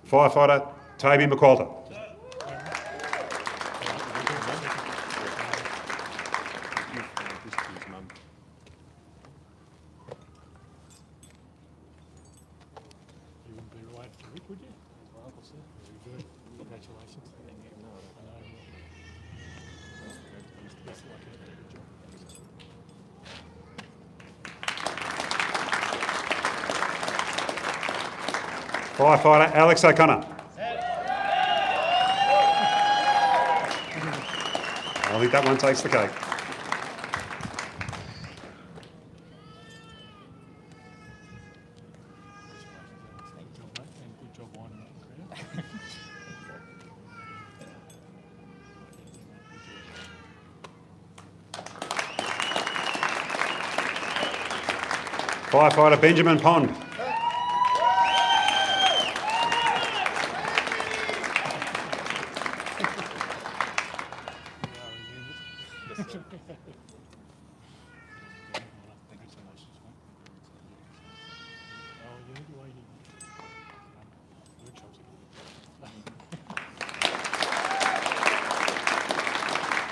Firefighter Toby McQualter. You wouldn't be related to Rick, would you? Very good. Congratulations. Firefighter Alex O'Connor. I think that one takes the cake. Good job winding up the crowd. Firefighter Benjamin Pond.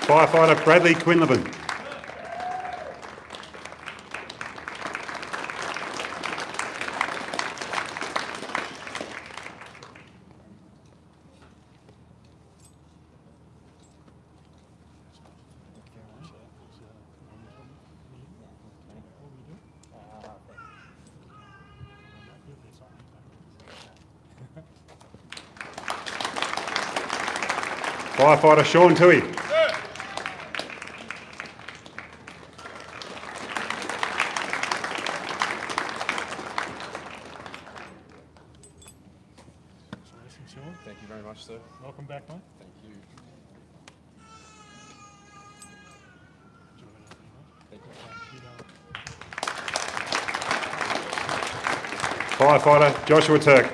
Firefighter Bradley Quinlivan. Firefighter Sean Toohey. Thank you very much, sir. Welcome back, mate. Thank you. Firefighter Joshua Turk.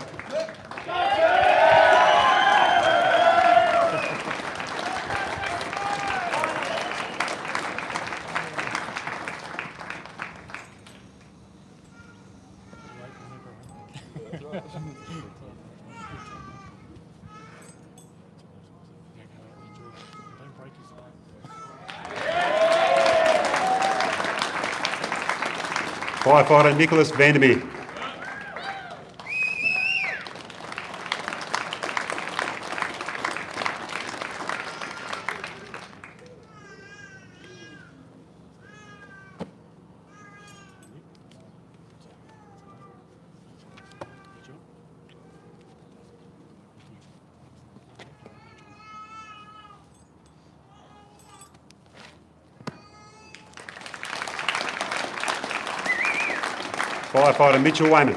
Don't break his arm. Firefighter Nicholas Vandermeer. Firefighter Mitchell Wayman.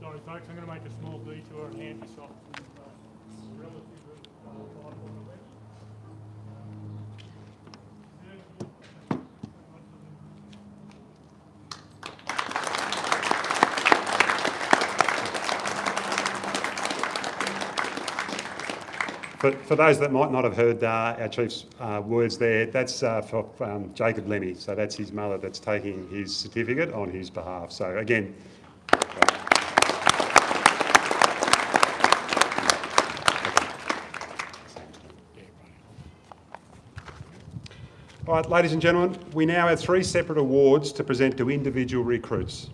Sorry, folks, I'm going to make a small detour and hand this off to relative For those that might not have heard our Chief's words there, that's for Jacob Lemmy. So that's his mother that's taking his certificate on his behalf. So again, all right, ladies and gentlemen, we now have 3 separate awards to present to individual recruits.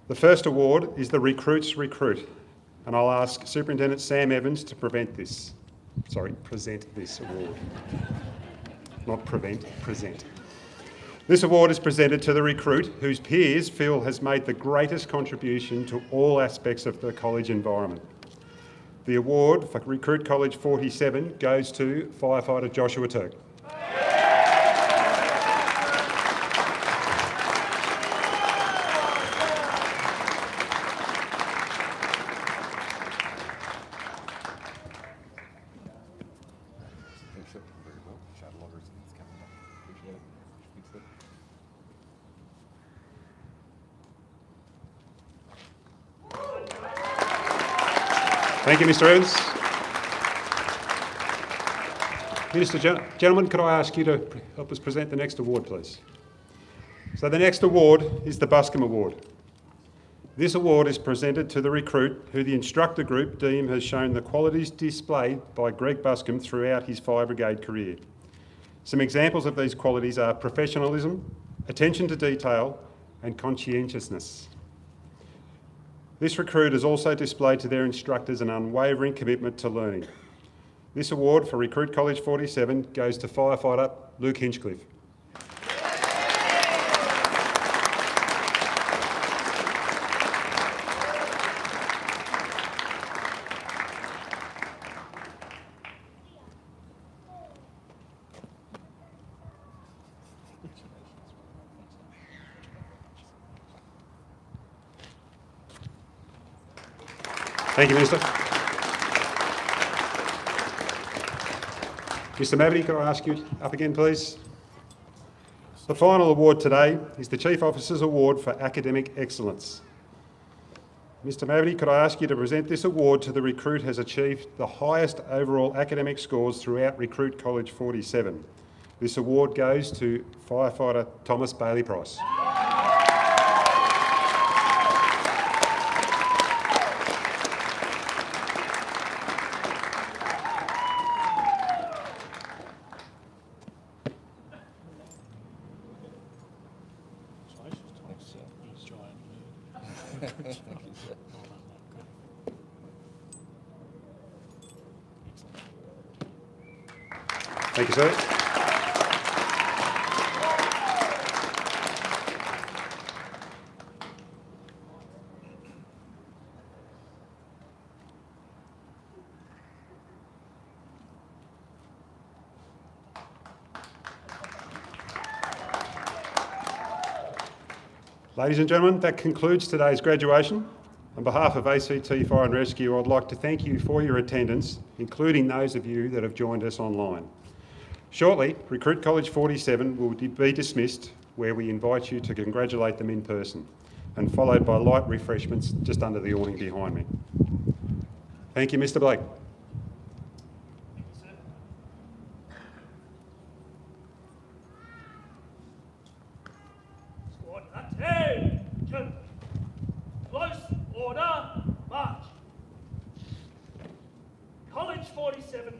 The first award is the Recruits Recruit, and I'll ask Superintendent Sam Evans to present this award. Not prevent, present. This award is presented to the recruit whose peers feel has made the greatest contribution to all aspects of the college environment. The award for Recruit College 47 goes to firefighter Joshua Turk. Thank you, Mr. Evans. Gentlemen, could I ask you to help us present the next award, please? So the next award is the Buscombe Award. This award is presented to the recruit who the instructor group deem has shown the qualities displayed by Greg Buscombe throughout his fire brigade career. Some examples of these qualities are professionalism, attention to detail, and conscientiousness. This recruit has also displayed to their instructors an unwavering commitment to learning. This award for Recruit College 47 goes to firefighter Luke Hinchcliffe. Thank you, Minister. Mr. Mavety, could I ask you up again, please? The final award today is the Chief Officer's Award for Academic Excellence. Mr. Mavety, could I ask you to present this award to the recruit who has achieved the highest overall academic scores throughout Recruit College 47. This award goes to firefighter Thomas Bailey Price. Thank you, sir. Ladies and gentlemen, that concludes today's graduation. On behalf of ACT Fire and Rescue, I'd like to thank you for your attendance, including those of you that have joined us online. Shortly, Recruit College 47 will be dismissed, where we invite you to congratulate them in person, and followed by light refreshments just under the awning behind me. Thank you, Mr. Blake. Squad, attention! Close order, march. College 47